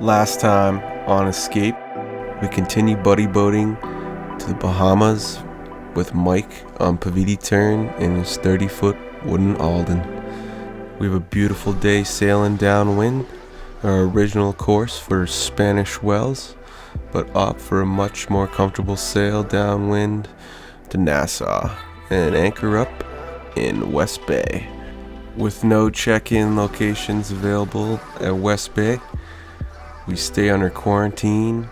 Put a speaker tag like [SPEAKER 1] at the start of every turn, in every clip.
[SPEAKER 1] Last time on Escape, we continue buddy boating to the Bahamas with Mike on Paviti Turn in his 30-foot wooden Alden. We have a beautiful day sailing downwind, our original course for Spanish Wells, but opt for a much more comfortable sail downwind to Nassau and anchor up in West Bay. With no check-in locations available at West Bay, we stay under quarantine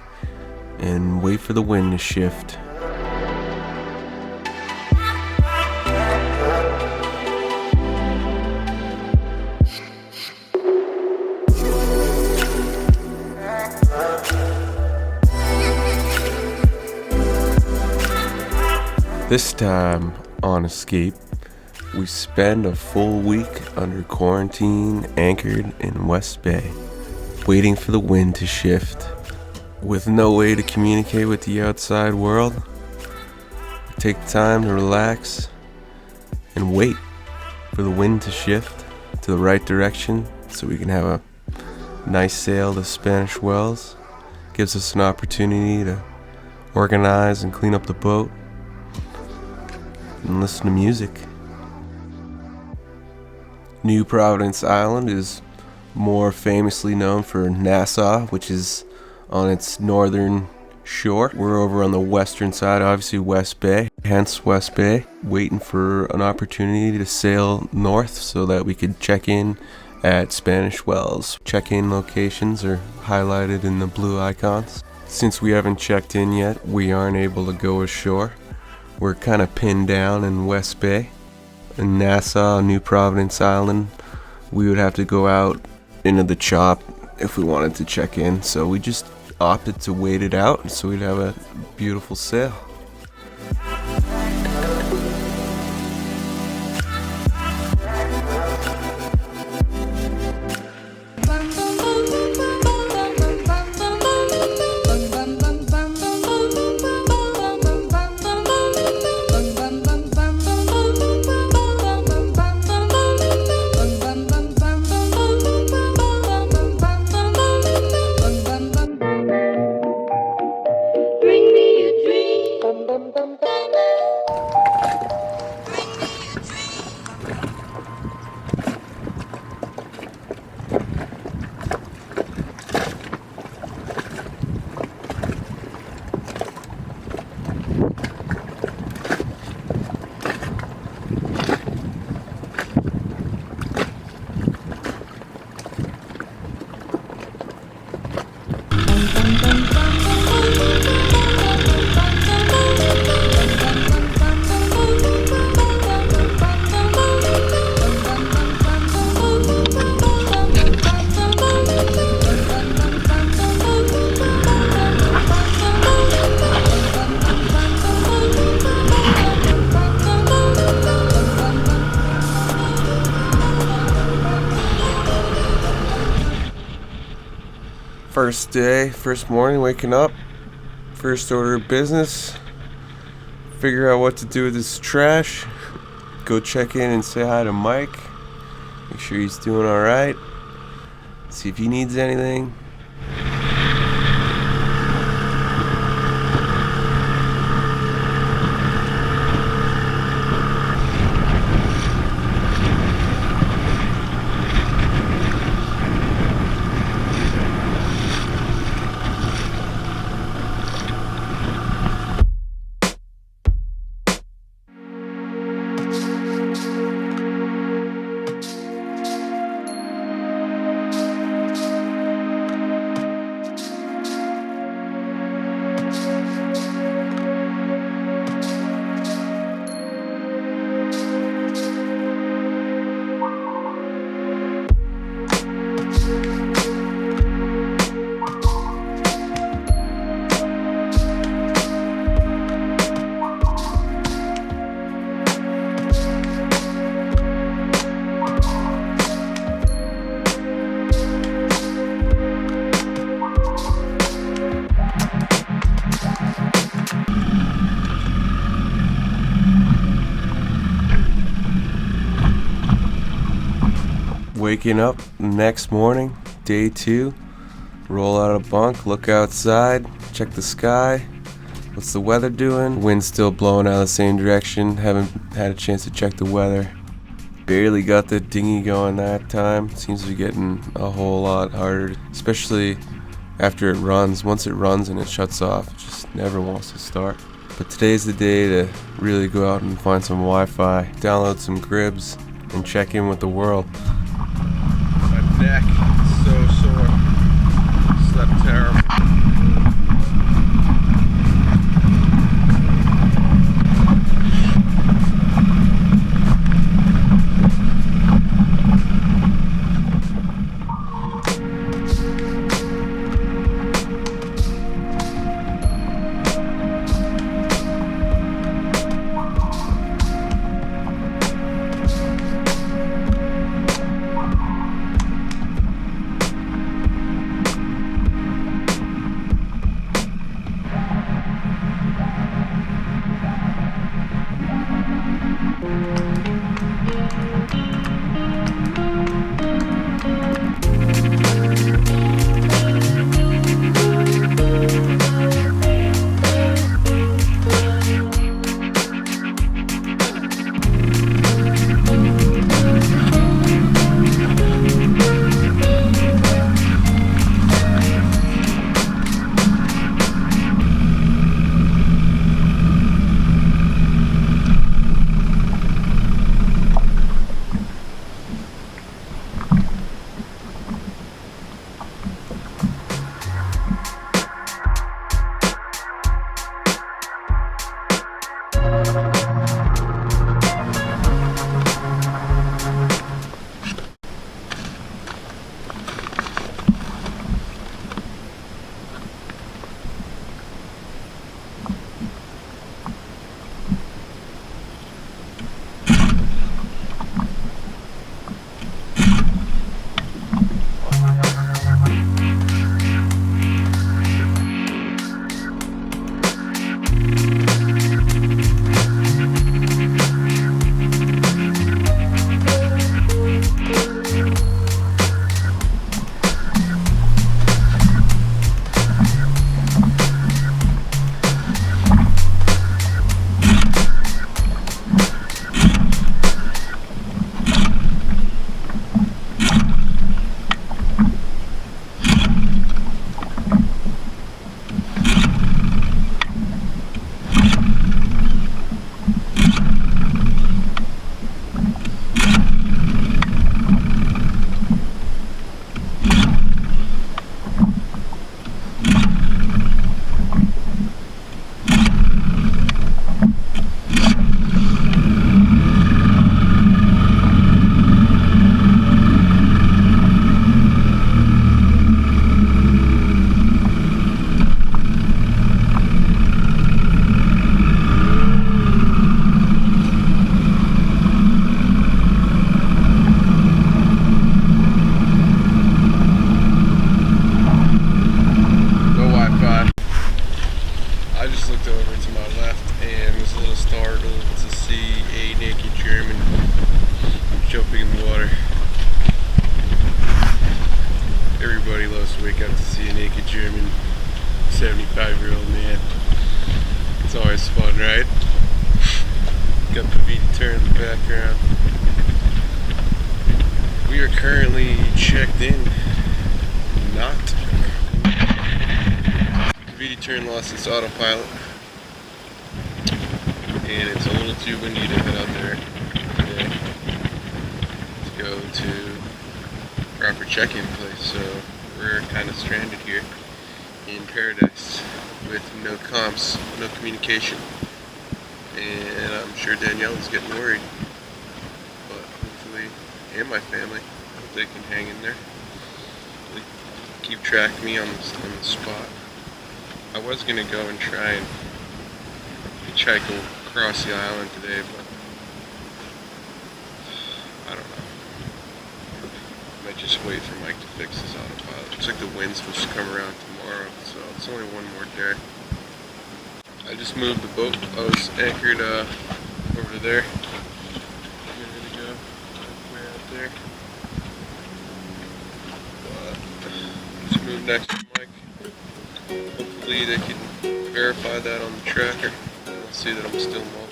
[SPEAKER 1] and wait for the wind to shift. This time on Escape, we spend a full week under quarantine anchored in West Bay, waiting for the wind to shift. With no way to communicate with the outside world, we take time to relax and wait for the wind to shift to the right direction so we can have a nice sail to Spanish Wells. Gives us an opportunity to organize and clean up the boat and listen to music. New Providence Island is more famously known for Nassau, which is on its northern shore. We're over on the western side, obviously West Bay, hence West Bay, waiting for an opportunity to sail north so that we could check in at Spanish Wells. Check-in locations are highlighted in the blue icons. Since we haven't checked in yet, we aren't able to go ashore. We're kind of pinned down in West Bay. In Nassau, New Providence Island, we would have to go out into the chop if we wanted to check in, so we just opted to wait it out so we'd have a beautiful sail. First day, first morning, waking up, first order of business, figure out what to do with this trash, go check in and say hi to Mike, make sure he's doing alright, see if he needs anything. Waking up the next morning, day 2, Roll out of bunk, look outside, check the sky. What's the weather doing? Wind's still blowing out the same direction. Haven't had a chance to check the weather. Barely got the dinghy going that time. Seems to be getting a whole lot harder, especially after it runs. Once it runs and it shuts off, it just never wants to start. But today's the day to really go out and find some Wi-Fi, download some GRIBS, and check in with the world.
[SPEAKER 2] My neck is so sore. Slept terrible. Got to see a naked German 75-year-old man. It's always fun, right? Got Providence in the background. We are currently checked in. Not. Providence lost its autopilot, and it's a little too windy to head out there today to go to proper check-in place. So we're kind of stranded here in paradise with no comms, no communication, and I'm sure Danielle is getting worried, but hopefully, and my family, I hope they can hang in there. They keep track of me on the spot. I was going to go and try and hitchhike across the island today, but I don't know. I might just wait for Mike to fix his autopilot. Looks like the wind's supposed to come around tomorrow, so it's only one more day. I just moved the boat. I was anchored over there. Ready to go. Way out there. But just move next to Mike. Hopefully they can verify that on the tracker and they'll see that I'm still mobile.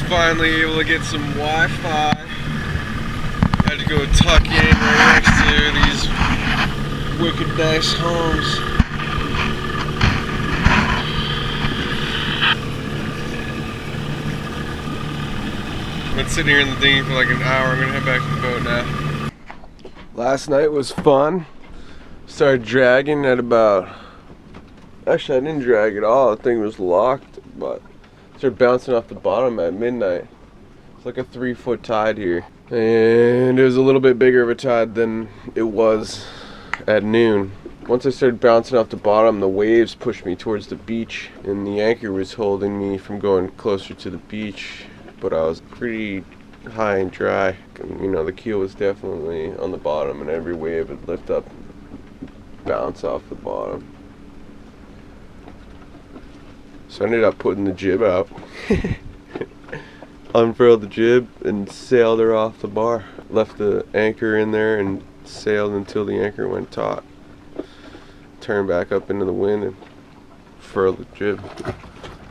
[SPEAKER 2] Finally able to get some Wi-Fi. Had to go tuck in right next to these wicked nice homes. I've been sitting here in the dinghy for like an hour. I'm gonna head back to the boat now.
[SPEAKER 1] Last night was fun. Started dragging at about... Actually, I didn't drag at all. The thing was locked, but started bouncing off the bottom at midnight. It's like a 3-foot tide here. And it was a little bit bigger of a tide than it was at noon. Once I started bouncing off the bottom, the waves pushed me towards the beach, and the anchor was holding me from going closer to the beach, but I was pretty high and dry. And, you know, the keel was definitely on the bottom, and every wave would lift up, bounce off the bottom. So I ended up putting the jib out. Unfurled the jib and sailed her off the bar. Left the anchor in there and sailed until the anchor went taut. Turned back up into the wind and furled the jib.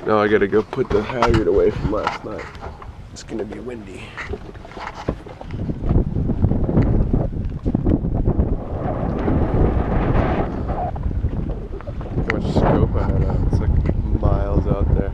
[SPEAKER 1] Now I gotta go put the halyard away from last night. It's gonna be windy. How much scope I had out. It's like miles out there.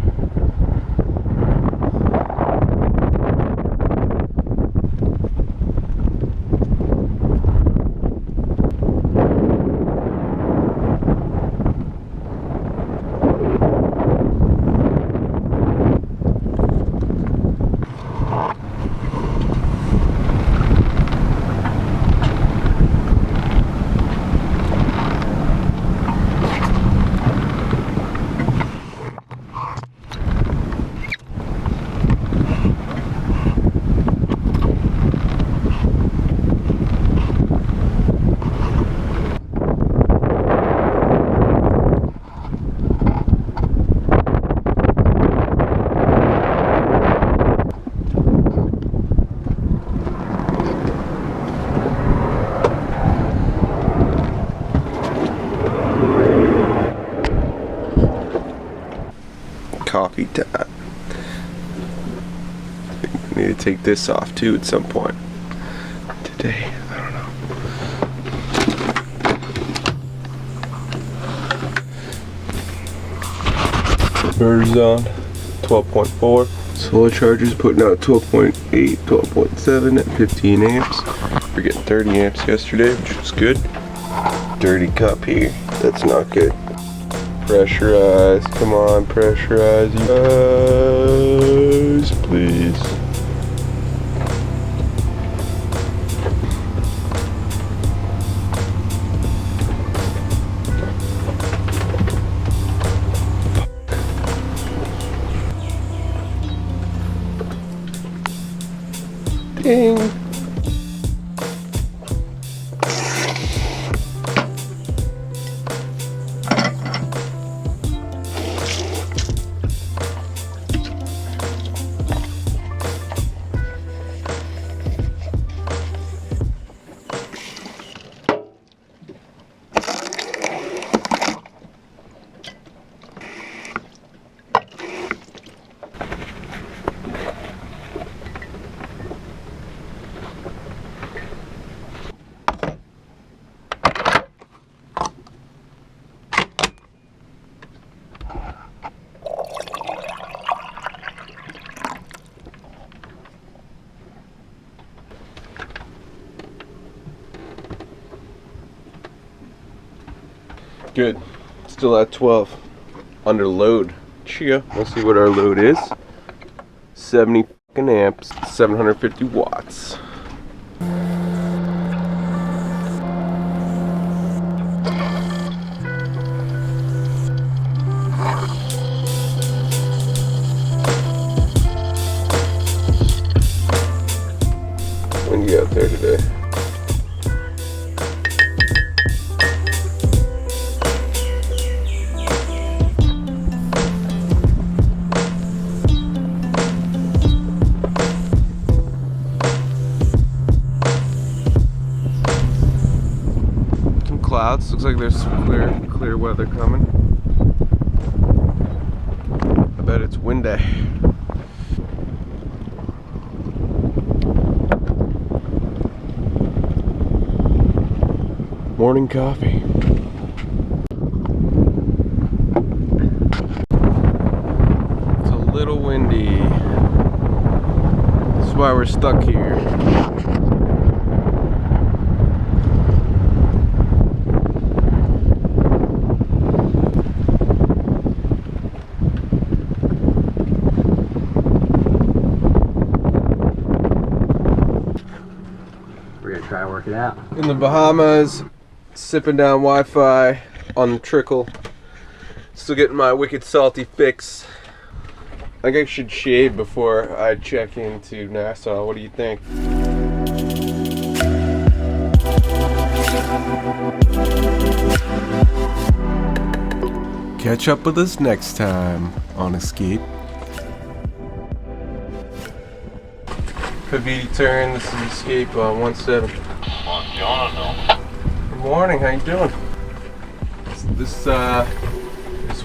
[SPEAKER 1] Coffee time. me to take this off too at some point today. I don't know. Inverter's on 12.4. Solar charger's putting out 12.8, 12.7 at 15 amps. We're getting 30 amps yesterday, which was good. Dirty cup here. That's not good. Pressurize. Come on, pressurize. Guys, please. Ding. Good. Still at 12. Under load. Chia. Let's see what our load is. 70 fucking amps. 750 watts. Windy out there today. Clouds. Looks like there's some clear weather coming. I bet it's windy. Morning coffee. It's a little windy. That's why we're stuck here.
[SPEAKER 3] Try to work it out.
[SPEAKER 1] In the Bahamas, sipping down Wi-Fi on the trickle. Still getting my wicked salty fix. I think I should shave before I check into Nassau. What do you think? Catch up with us next time on Escape. Paviti turn, this is Escape on 17. Good morning, how you doing? This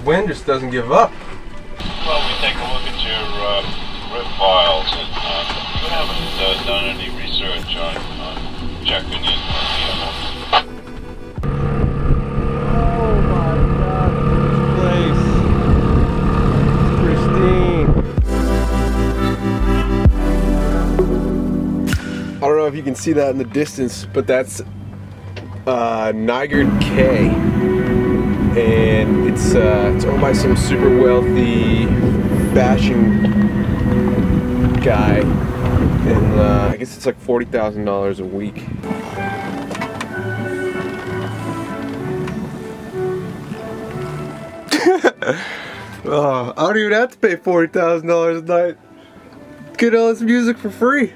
[SPEAKER 1] wind just doesn't give up.
[SPEAKER 4] Well, we take a look at your RIP files, and you haven't done any research on checking in
[SPEAKER 1] Oh my god, this place. It's pristine. I don't know if you can see that in the distance, but that's Nygard Cay, and it's owned by some super wealthy fashion guy, and I guess it's like $40,000 a week. Oh, I don't even have to pay $40,000 a night. Get all this music for free.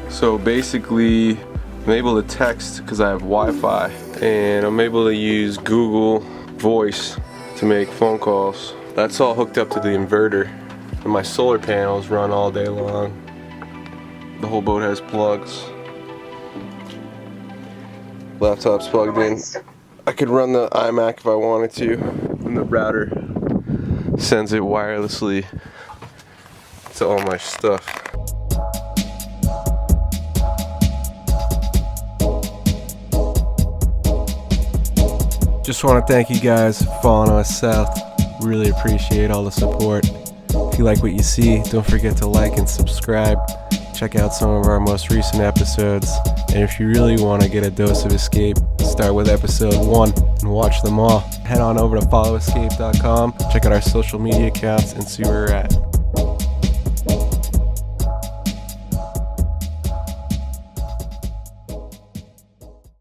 [SPEAKER 1] So basically, I'm able to text because I have Wi-Fi, and I'm able to use Google Voice to make phone calls. That's all hooked up to the inverter, and my solar panels run all day long. The whole boat has plugs. Laptop's plugged in. I could run the iMac if I wanted to, and the router sends it wirelessly to all my stuff. Just want to thank you guys for following us south. Really appreciate all the support. If you like what you see, don't forget to like and subscribe. Check out some of our most recent episodes. And if you really want to get a dose of escape, start with episode 1 and watch them all. Head on over to followescape.com, check out our social media accounts, and see where we're at.